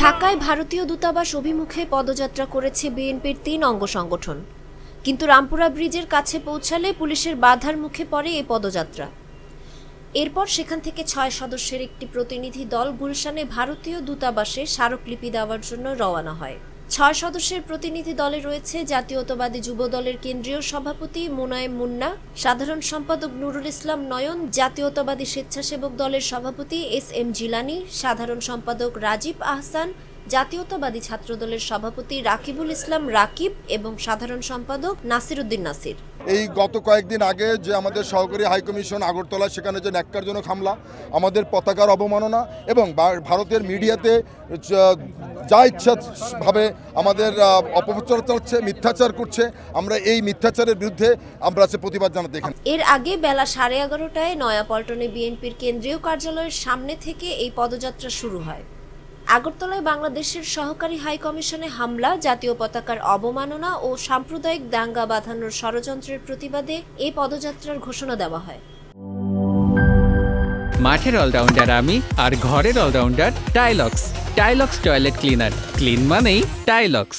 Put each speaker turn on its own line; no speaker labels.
ঢাকায় ভারতীয় দূতাবাস অভিমুখে পদযাত্রা করেছে বিএনপির ৩ অঙ্গ সংগঠন, কিন্তু রামপুরা ব্রিজের কাছে পৌঁছালে পুলিশের বাধার মুখে পড়ে এই পদযাত্রা। এরপর সেখান থেকে ৬ সদস্যের একটি প্রতিনিধি দল গুলশানে ভারতীয় দূতাবাসে স্মারকলিপি দেওয়ার জন্য রওনা হয়। ৬ সদস্যের প্রতিনিধি দলে রয়েছে জাতীয়তাবাদী যুব দলের কেন্দ্রীয় সভাপতি মোনায়েম মুন্না, সাধারণ সম্পাদক নুরুল ইসলাম নয়ন, জাতীয়তাবাদী স্বেচ্ছাসেবক দলের সভাপতি এস.এম. জিলানী, সাধারণ সম্পাদক রাজীব আহসান, জাতীয়তাবাদী ছাত্রদলের সভাপতি রাকিবুল ইসলাম রাকিব এবং সাধারণ সম্পাদক নাসির উদ্দিন নাসির।
এই গত কয়েকদিন আগে যে আমাদের সহকারী হাইকমিশন আগরতলা, সেখানে যে ন্যাক্কারজনক হামলা, আমাদের পতাকার অবমাননা এবং ভারতের মিডিয়াতে যা ইচ্ছাভাবে আমাদের অপপ্রচার চালাচ্ছে, মিথ্যাচার করছে, আমরা এই মিথ্যাচারের বিরুদ্ধে আমরা প্রতিবাদ জানাতে এখানে।
এর আগে বেলা 11:30টায় নয়াপল্টনে বিএনপির কেন্দ্রীয় কার্যালয়ের সামনে থেকে এই পদযাত্রা শুরু হয়। আগরতলায় বাংলাদেশের সহকারী হাইকমিশনে হামলা, জাতীয় পতাকার অবমাননা ও সাম্প্রদায়িক দাঙ্গা বাঁধানোর ষড়যন্ত্রের প্রতিবাদে এই পদযাত্রার ঘোষণা দেওয়া হয়।
মাঠের অলরাউন্ডার আমি, আর ঘরের all rounder Tylox. Tylox toilet cleaner, clean মানেই টাইলক্স।